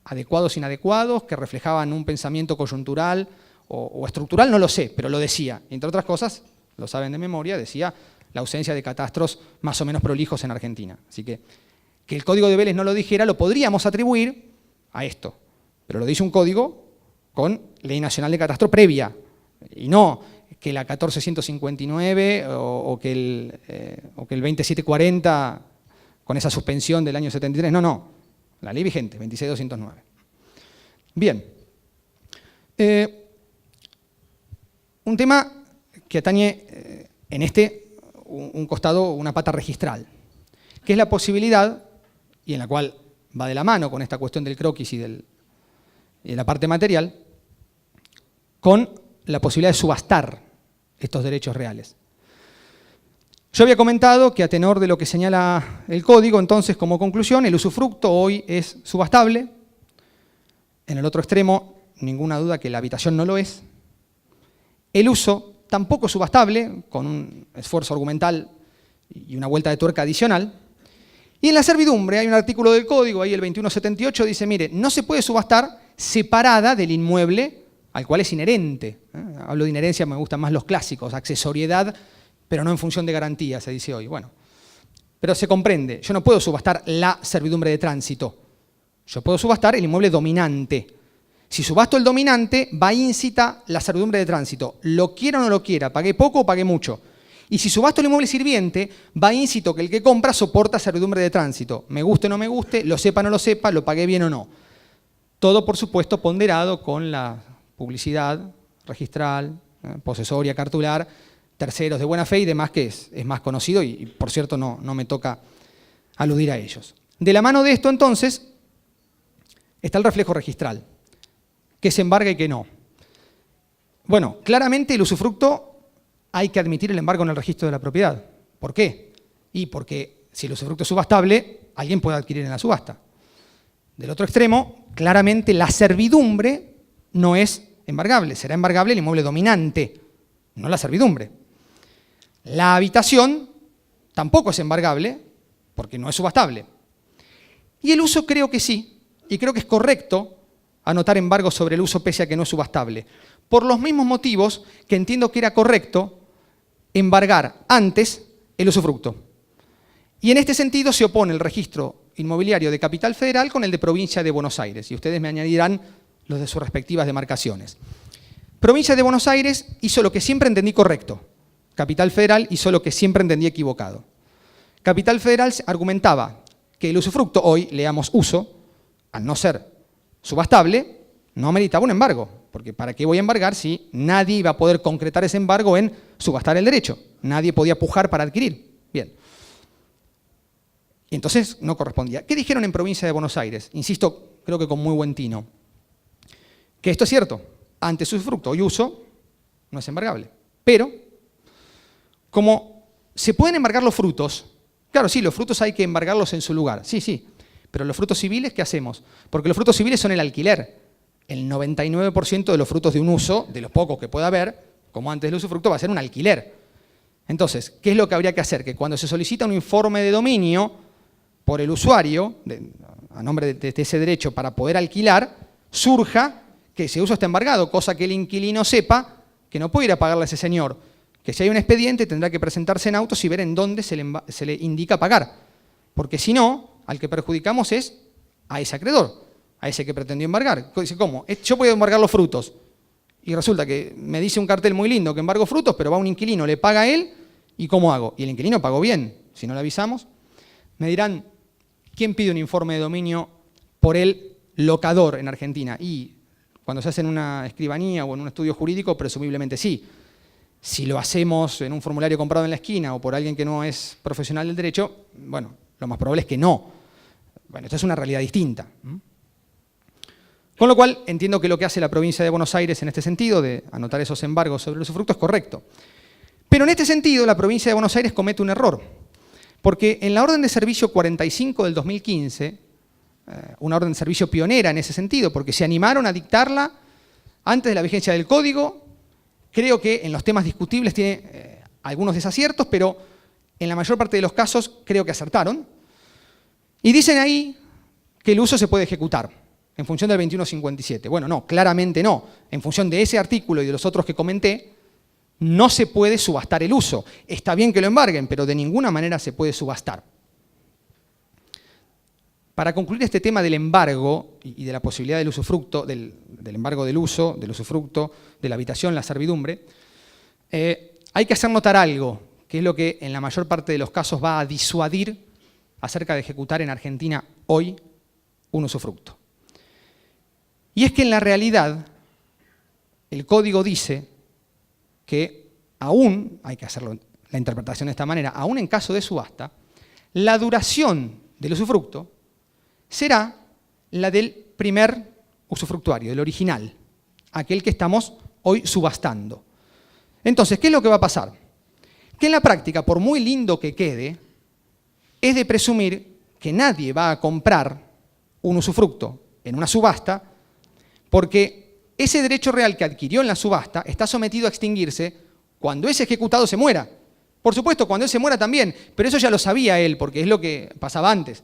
Adecuados, inadecuados, que reflejaban un pensamiento coyuntural o estructural, no lo sé, pero lo decía. Entre otras cosas, lo saben de memoria, decía la ausencia de catastros más o menos prolijos en Argentina. Así que el código de Vélez no lo dijera, lo podríamos atribuir a esto. Pero lo dice un código con Ley Nacional de Catastro previa, y no que la 1459 o que el 2740 con esa suspensión del año 73. No. La ley vigente, 26209. Bien. Un tema que atañe en un costado, una pata registral, que es la posibilidad, y en la cual va de la mano con esta cuestión del croquis y de la parte material, con la posibilidad de subastar estos derechos reales. Yo había comentado que a tenor de lo que señala el código, entonces, como conclusión, el usufructo hoy es subastable. En el otro extremo, ninguna duda que la habitación no lo es. El uso tampoco es subastable, con un esfuerzo argumental y una vuelta de tuerca adicional. Y en la servidumbre hay un artículo del código, ahí el 2178, dice, mire, no se puede subastar separada del inmueble al cual es inherente. Hablo de inherencia, me gustan más los clásicos, accesoriedad, pero no en función de garantía, se dice hoy. Bueno, pero se comprende, yo no puedo subastar la servidumbre de tránsito, yo puedo subastar el inmueble dominante. Si subasto el dominante, va íncita la servidumbre de tránsito, lo quiera o no lo quiera, pagué poco o pagué mucho. Y si subasto el inmueble sirviente, va íncito que el que compra soporta servidumbre de tránsito. Me guste o no me guste, lo sepa o no lo sepa, lo pagué bien o no. Todo, por supuesto, ponderado con la publicidad registral, posesoria, cartular, terceros de buena fe y demás, que es más conocido y por cierto, no me toca aludir a ellos. De la mano de esto, entonces, está el reflejo registral, que se embarga y que no. Bueno, claramente el usufructo hay que admitir el embargo en el registro de la propiedad. ¿Por qué? Y porque si el usufructo es subastable, alguien puede adquirir en la subasta. Del otro extremo, claramente la servidumbre no es embargable. Será embargable el inmueble dominante, no la servidumbre. La habitación tampoco es embargable porque no es subastable. Y el uso creo que sí, y creo que es correcto anotar embargo sobre el uso pese a que no es subastable. Por los mismos motivos que entiendo que era correcto embargar antes el usufructo. Y en este sentido se opone el registro inmobiliario de Capital Federal con el de Provincia de Buenos Aires. Y ustedes me añadirán los de sus respectivas demarcaciones. Provincia de Buenos Aires hizo lo que siempre entendí correcto. Capital Federal hizo lo que siempre entendí equivocado. Capital Federal argumentaba que el usufructo, hoy leamos uso, al no ser subastable, no meritaba un embargo, Porque ¿para qué voy a embargar si nadie iba a poder concretar ese embargo en subastar el derecho? Nadie podía pujar para adquirir. Bien. Y entonces no correspondía. ¿Qué dijeron en Provincia de Buenos Aires? Insisto, creo que con muy buen tino. Que esto es cierto. Ante usufructo y uso no es embargable. Pero, como se pueden embargar los frutos, claro, sí, los frutos hay que embargarlos en su lugar. Sí, sí. Pero los frutos civiles, ¿qué hacemos? Porque los frutos civiles son el alquiler. El 99% de los frutos de un uso, de los pocos que pueda haber, como antes del usufructo, va a ser un alquiler. Entonces, ¿qué es lo que habría que hacer? Que cuando se solicita un informe de dominio por el usuario, a nombre de ese derecho para poder alquilar, surja que ese uso está embargado, cosa que el inquilino sepa que no puede ir a pagarle a ese señor, que si hay un expediente tendrá que presentarse en autos y ver en dónde se le indica pagar. Porque si no, al que perjudicamos es a ese acreedor, a ese que pretendió embargar. Dice, ¿cómo? Yo puedo embargar los frutos. Y resulta que me dice un cartel muy lindo que embargo frutos, pero va un inquilino, le paga a él, ¿y cómo hago? Y el inquilino pagó bien, si no le avisamos. Me dirán, ¿quién pide un informe de dominio por el locador en Argentina? Y cuando se hace en una escribanía o en un estudio jurídico, presumiblemente sí. Si lo hacemos en un formulario comprado en la esquina o por alguien que no es profesional del derecho, bueno, lo más probable es que no. Bueno, esto es una realidad distinta. Con lo cual, entiendo que lo que hace la provincia de Buenos Aires en este sentido, de anotar esos embargos sobre el usufructo, es correcto. Pero en este sentido, la provincia de Buenos Aires comete un error. Porque en la orden de servicio 45 del 2015, una orden de servicio pionera en ese sentido, porque se animaron a dictarla antes de la vigencia del código, creo que en los temas discutibles tiene algunos desaciertos, pero en la mayor parte de los casos creo que acertaron. Y dicen ahí que el uso se puede ejecutar en función del 2157. Bueno, no, claramente no. En función de ese artículo y de los otros que comenté, no se puede subastar el uso. Está bien que lo embarguen, pero de ninguna manera se puede subastar. Para concluir este tema del embargo y de la posibilidad del usufructo, del embargo del uso, del usufructo, de la habitación, la servidumbre, hay que hacer notar algo, que es lo que en la mayor parte de los casos va a disuadir acerca de ejecutar en Argentina hoy un usufructo. Y es que en la realidad el código dice que aún, hay que hacerlo la interpretación de esta manera, aún en caso de subasta, la duración del usufructo será la del primer usufructuario, del original, aquel que estamos hoy subastando. Entonces, ¿qué es lo que va a pasar? Que en la práctica, por muy lindo que quede, es de presumir que nadie va a comprar un usufructo en una subasta porque ese derecho real que adquirió en la subasta está sometido a extinguirse cuando ese ejecutado se muera. Por supuesto, cuando él se muera también, pero eso ya lo sabía él, porque es lo que pasaba antes.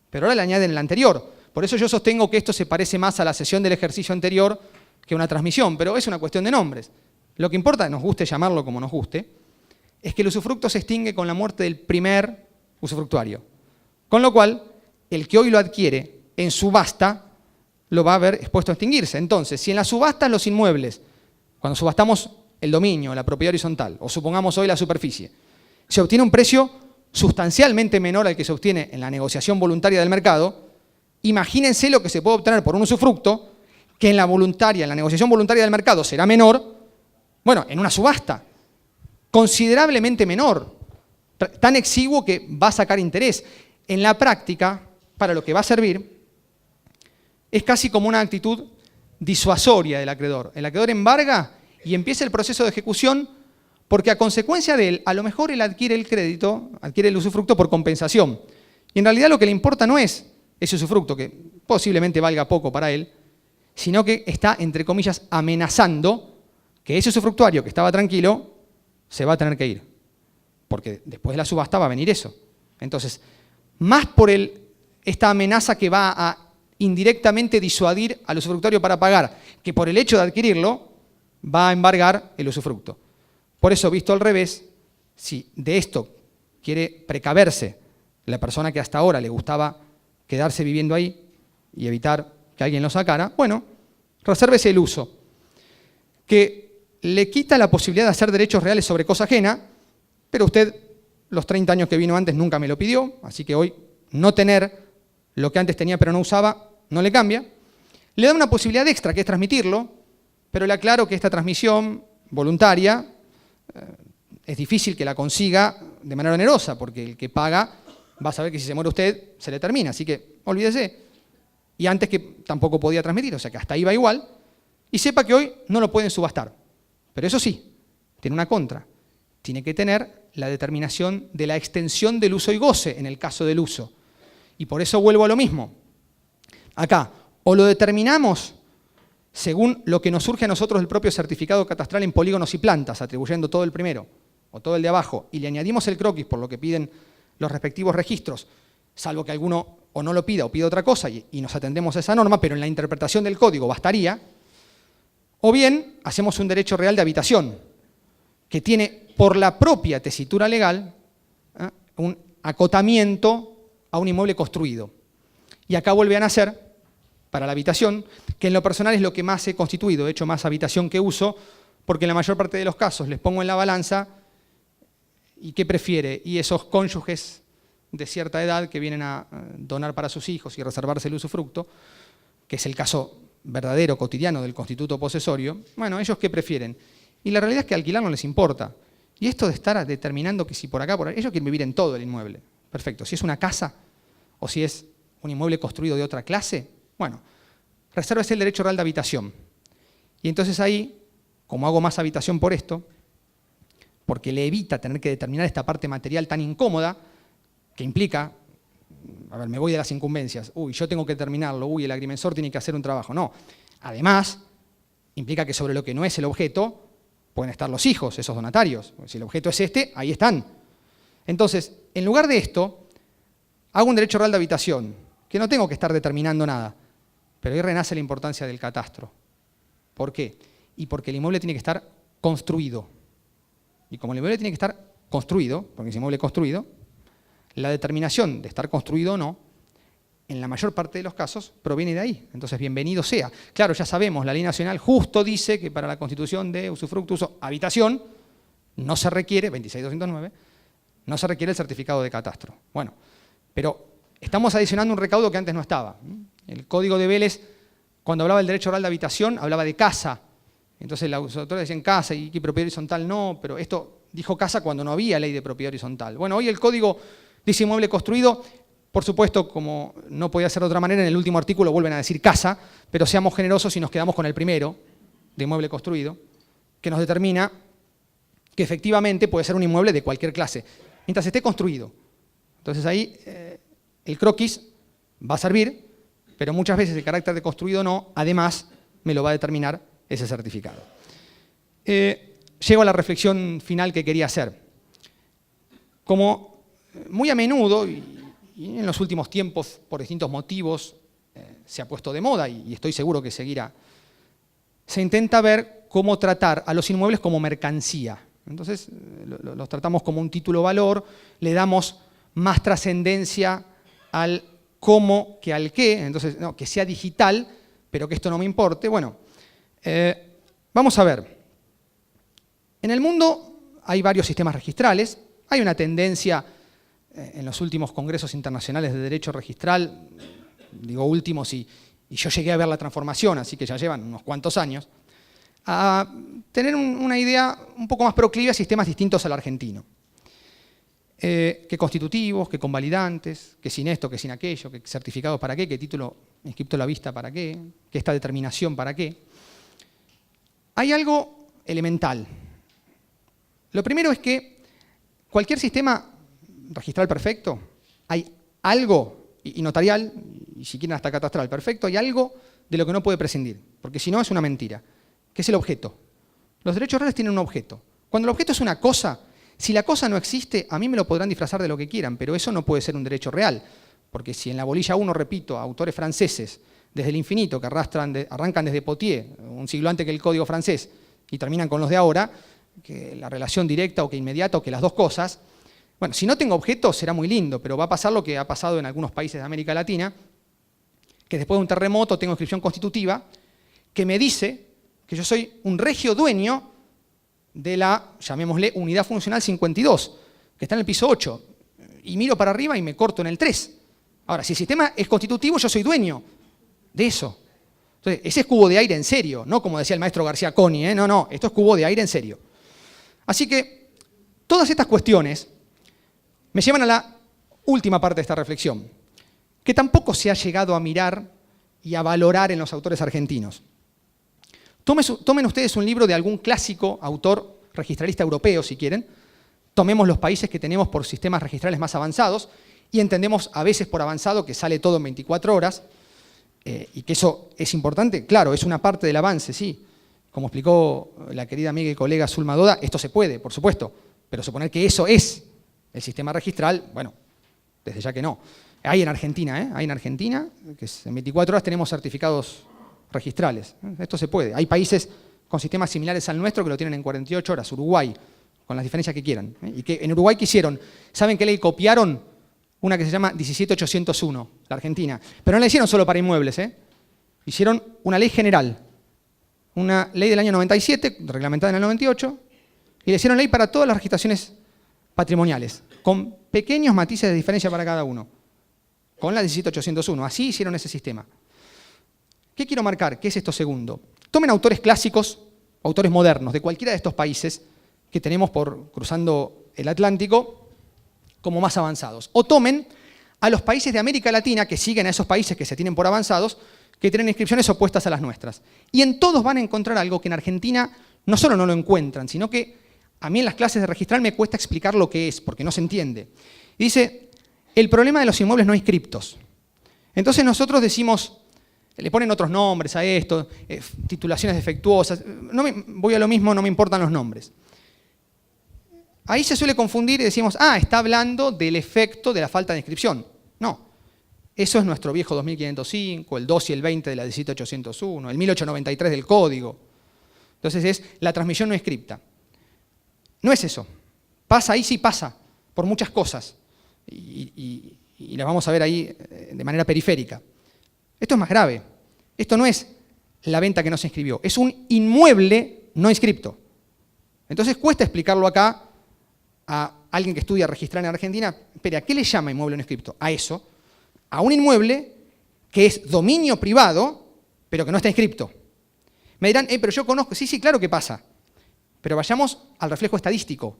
Pero ahora le añaden el anterior. Por eso yo sostengo que esto se parece más a la sesión del ejercicio anterior que a una transmisión, pero es una cuestión de nombres. Lo que importa, nos guste llamarlo como nos guste, es que el usufructo se extingue con la muerte del primer usufructuario. Con lo cual, el que hoy lo adquiere en subasta lo va a ver expuesto a extinguirse. Entonces, si en las subastas los inmuebles, cuando subastamos el dominio, la propiedad horizontal, o supongamos hoy la superficie, se obtiene un precio sustancialmente menor al que se obtiene en la negociación voluntaria del mercado, imagínense lo que se puede obtener por un usufructo que en la negociación voluntaria del mercado será menor, bueno, en una subasta, considerablemente menor, tan exiguo que va a sacar interés. En la práctica, para lo que va a servir, es casi como una actitud disuasoria del acreedor. El acreedor embarga y empieza el proceso de ejecución porque a consecuencia de él, a lo mejor él adquiere el crédito, adquiere el usufructo por compensación. Y en realidad lo que le importa no es ese usufructo, que posiblemente valga poco para él, sino que está, entre comillas, amenazando que ese usufructuario que estaba tranquilo se va a tener que ir. Porque después de la subasta va a venir eso. Entonces, más por esta amenaza que va a indirectamente disuadir al usufructuario para pagar, que por el hecho de adquirirlo va a embargar el usufructo. Por eso, visto al revés, si de esto quiere precaverse la persona que hasta ahora le gustaba quedarse viviendo ahí y evitar que alguien lo sacara, bueno, resérvese el uso, que le quita la posibilidad de hacer derechos reales sobre cosa ajena, pero usted, los 30 años que vino antes, nunca me lo pidió, así que hoy no tener lo que antes tenía pero no usaba, no le cambia. Le da una posibilidad extra, que es transmitirlo, Pero le aclaro que esta transmisión voluntaria es difícil que la consiga de manera onerosa, porque el que paga va a saber que si se muere usted, se le termina. Así que olvídese. Y antes que tampoco podía transmitir, o sea que hasta ahí va igual. Y sepa que hoy no lo pueden subastar. Pero eso sí, tiene una contra. Tiene que tener la determinación de la extensión del uso y goce en el caso del uso. Y por eso vuelvo a lo mismo. Acá, o lo determinamos según lo que nos surge a nosotros del propio certificado catastral en polígonos y plantas, atribuyendo todo el primero o todo el de abajo, y le añadimos el croquis por lo que piden los respectivos registros, salvo que alguno o no lo pida o pida otra cosa y nos atendemos a esa norma, pero en la interpretación del código bastaría, o bien hacemos un derecho real de habitación, que tiene por la propia tesitura legal un acotamiento a un inmueble construido. Y acá vuelve a nacer, para la habitación, que en lo personal es lo que más he constituido, he hecho más habitación que uso, porque en la mayor parte de los casos les pongo en la balanza, ¿y qué prefiere? Y esos cónyuges de cierta edad que vienen a donar para sus hijos y reservarse el usufructo, que es el caso verdadero, cotidiano del constituto posesorio, bueno, ¿ellos qué prefieren? Y la realidad es que alquilar no les importa. Y esto de estar determinando que si por acá, por ahí, ellos quieren vivir en todo el inmueble. Perfecto. Si es una casa o si es un inmueble construido de otra clase, bueno, resérvese el derecho real de habitación. Y entonces ahí, como hago más habitación por esto, porque le evita tener que determinar esta parte material tan incómoda, que implica, a ver, me voy de las incumbencias, uy, yo tengo que determinarlo, uy, el agrimensor tiene que hacer un trabajo. No, además, implica que sobre lo que no es el objeto, pueden estar los hijos, esos donatarios. Si el objeto es este, ahí están. Entonces, en lugar de esto, hago un derecho real de habitación, que no tengo que estar determinando nada, pero ahí renace la importancia del catastro. ¿Por qué? Y porque el inmueble tiene que estar construido. Y como el inmueble tiene que estar construido, porque es inmueble construido, la determinación de estar construido o no, en la mayor parte de los casos, proviene de ahí. Entonces, bienvenido sea. Claro, ya sabemos, la ley nacional justo dice que para la constitución de usufructo, uso, habitación, no se requiere, 26.209, no se requiere el certificado de catastro. Bueno, pero estamos adicionando un recaudo que antes no estaba. El Código de Vélez, cuando hablaba del derecho oral de habitación, hablaba de casa. Entonces los autores decían casa y que propiedad horizontal no, pero esto dijo casa cuando no había ley de propiedad horizontal. Bueno, hoy el Código dice inmueble construido, por supuesto, como no podía ser de otra manera, en el último artículo vuelven a decir casa, pero seamos generosos y nos quedamos con el primero, de inmueble construido, que nos determina que efectivamente puede ser un inmueble de cualquier clase, mientras esté construido. Entonces ahí el croquis va a servir, pero muchas veces el carácter de construido no, además me lo va a determinar ese certificado. Llego a la reflexión final que quería hacer. Como muy a menudo, y en los últimos tiempos, por distintos motivos, se ha puesto de moda, y estoy seguro que seguirá, se intenta ver cómo tratar a los inmuebles como mercancía. Entonces, los tratamos como un título-valor, le damos más trascendencia al cómo que al qué, entonces, no, que sea digital, pero que esto no me importe. Bueno, vamos a ver. En el mundo hay varios sistemas registrales, hay una tendencia en los últimos congresos internacionales de derecho registral, digo últimos y yo llegué a ver la transformación, así que ya llevan unos cuantos años, a tener una idea un poco más proclive a sistemas distintos al argentino. Que constitutivos, que convalidantes, que sin esto, que sin aquello, que certificados para qué, que título inscripto a la vista para qué, que esta determinación para qué. Hay algo elemental. Lo primero es que cualquier sistema registral perfecto, hay algo, y notarial, y si quieren hasta catastral perfecto, hay algo de lo que no puede prescindir, porque si no es una mentira, que es el objeto. Los derechos reales tienen un objeto. Cuando el objeto es una cosa, si la cosa no existe, a mí me lo podrán disfrazar de lo que quieran, pero eso no puede ser un derecho real, porque si en la bolilla 1, repito, autores franceses, desde el infinito, que arrancan desde Potier, un siglo antes que el código francés, y terminan con los de ahora, que la relación directa o que inmediata o que las dos cosas, bueno, si no tengo objeto será muy lindo, pero va a pasar lo que ha pasado en algunos países de América Latina, que después de un terremoto tengo inscripción constitutiva, que me dice que yo soy un regio dueño de la, llamémosle, unidad funcional 52, que está en el piso 8, y miro para arriba y me corto en el 3. Ahora, si el sistema es constitutivo, yo soy dueño de eso. Entonces, ese es cubo de aire en serio, no como decía el maestro García Coni, no, esto es cubo de aire en serio. Así que todas estas cuestiones me llevan a la última parte de esta reflexión, que tampoco se ha llegado a mirar y a valorar en los autores argentinos. Tomen ustedes un libro de algún clásico autor registralista europeo, si quieren. Tomemos los países que tenemos por sistemas registrales más avanzados y entendemos a veces por avanzado que sale todo en 24 horas y que eso es importante. Claro, es una parte del avance, sí. Como explicó la querida amiga y colega Zulma Doda, esto se puede, por supuesto, pero suponer que eso es el sistema registral, bueno, desde ya que no. Hay en Argentina, hay en Argentina, que en 24 horas tenemos certificados registrales. Esto se puede. Hay países con sistemas similares al nuestro que lo tienen en 48 horas, Uruguay, con las diferencias que quieran. Y que en Uruguay, ¿qué hicieron? ¿Saben qué ley copiaron? Una que se llama 17801, la Argentina. Pero no la hicieron solo para inmuebles, Hicieron una ley general, una ley del año 97, reglamentada en el 98, y le hicieron ley para todas las registraciones patrimoniales, con pequeños matices de diferencia para cada uno, con la 17801. Así hicieron ese sistema. ¿Qué quiero marcar? ¿Qué es esto segundo? Tomen autores clásicos, autores modernos, de cualquiera de estos países que tenemos por cruzando el Atlántico como más avanzados. O tomen a los países de América Latina que siguen a esos países que se tienen por avanzados, que tienen inscripciones opuestas a las nuestras. Y en todos van a encontrar algo que en Argentina no solo no lo encuentran, sino que a mí en las clases de registral me cuesta explicar lo que es, porque no se entiende. Y dice, el problema de los inmuebles no inscriptos. Entonces nosotros decimos, le ponen otros nombres a esto, titulaciones defectuosas, voy a lo mismo, no me importan los nombres. Ahí se suele confundir y decimos, está hablando del efecto de la falta de inscripción. No, eso es nuestro viejo 2505, el 2 y el 20 de la 17801, el 1893 del código. Entonces es la transmisión no inscripta. No es eso. Pasa ahí, sí pasa, por muchas cosas. Y las vamos a ver ahí de manera periférica. Esto es más grave. Esto no es la venta que no se inscribió, es un inmueble no inscripto. Entonces cuesta explicarlo acá a alguien que estudia registrar en Argentina. Espera, ¿a qué le llama inmueble no inscripto? A eso, a un inmueble que es dominio privado, pero que no está inscripto. Me dirán, pero yo conozco, sí, claro que pasa. Pero vayamos al reflejo estadístico.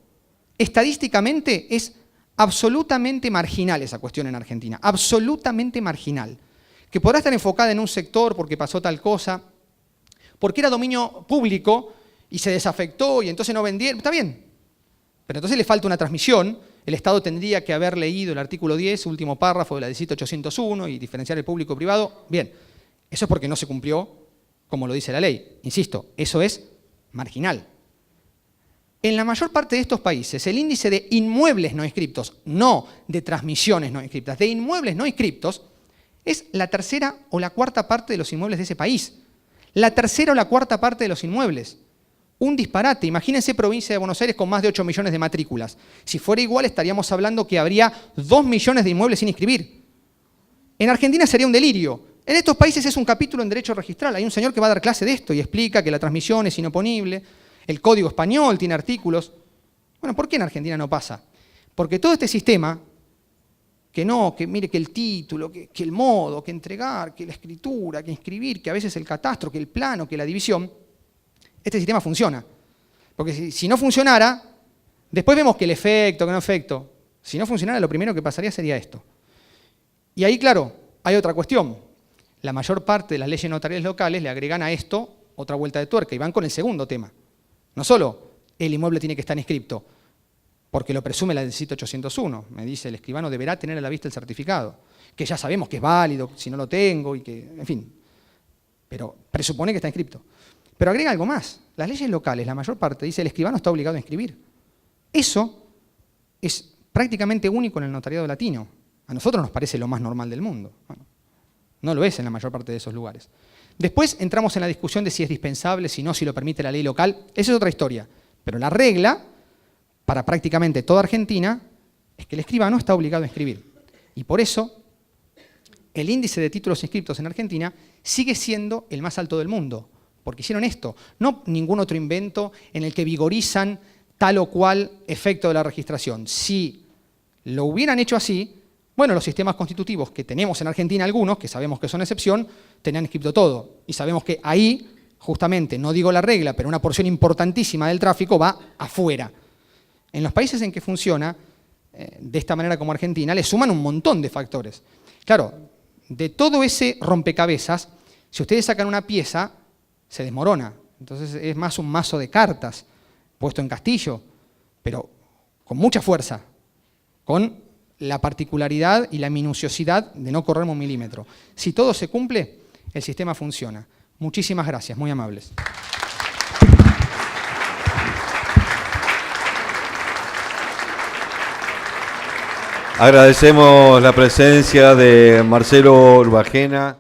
Estadísticamente es absolutamente marginal esa cuestión en Argentina, absolutamente marginal. Que podrá estar enfocada en un sector porque pasó tal cosa, porque era dominio público y se desafectó y entonces no vendieron, está bien. Pero entonces le falta una transmisión, el Estado tendría que haber leído el artículo 10, último párrafo de la 17801 y diferenciar el público-privado. Bien, eso es porque no se cumplió como lo dice la ley. Insisto, eso es marginal. En la mayor parte de estos países, el índice de inmuebles no inscriptos, no de transmisiones no inscriptas, de inmuebles no inscriptos, es la tercera o la cuarta parte de los inmuebles de ese país. La tercera o la cuarta parte de los inmuebles. Un disparate. Imagínense provincia de Buenos Aires con más de 8 millones de matrículas. Si fuera igual, estaríamos hablando que habría 2 millones de inmuebles sin inscribir. En Argentina sería un delirio. En estos países es un capítulo en derecho registral. Hay un señor que va a dar clase de esto y explica que la transmisión es inoponible. El Código Español tiene artículos. Bueno, ¿por qué en Argentina no pasa? Porque todo este sistema, que mire que el título, que el modo, que entregar, que la escritura, que inscribir, que a veces el catastro, que el plano, que la división, este sistema funciona. Porque si no funcionara, después vemos que el efecto, que no efecto. Si no funcionara, lo primero que pasaría sería esto. Y ahí, claro, hay otra cuestión. La mayor parte de las leyes notariales locales le agregan a esto otra vuelta de tuerca y van con el segundo tema. No solo el inmueble tiene que estar inscripto, porque lo presume la 17801. Me dice, el escribano deberá tener a la vista el certificado, que ya sabemos que es válido, si no lo tengo, y que, en fin. Pero presupone que está inscripto. Pero agrega algo más. Las leyes locales, la mayor parte, dice el escribano está obligado a inscribir. Eso es prácticamente único en el notariado latino. A nosotros nos parece lo más normal del mundo. Bueno, no lo es en la mayor parte de esos lugares. Después entramos en la discusión de si es dispensable, si no, si lo permite la ley local. Esa es otra historia. Pero la regla, para prácticamente toda Argentina, es que el escribano está obligado a inscribir. Y por eso, el índice de títulos inscriptos en Argentina sigue siendo el más alto del mundo. Porque hicieron esto, no ningún otro invento en el que vigorizan tal o cual efecto de la registración. Si lo hubieran hecho así, Bueno, los sistemas constitutivos que tenemos en Argentina, algunos, que sabemos que son excepción, tenían escrito todo. Y sabemos que ahí, justamente, no digo la regla, pero una porción importantísima del tráfico va afuera. En los países en que funciona, de esta manera como Argentina, le suman un montón de factores. Claro, de todo ese rompecabezas, si ustedes sacan una pieza, se desmorona. Entonces es más un mazo de cartas puesto en castillo, pero con mucha fuerza, con la particularidad y la minuciosidad de no correr un milímetro. Si todo se cumple, el sistema funciona. Muchísimas gracias, muy amables. Agradecemos la presencia de Marcelo Urbajena.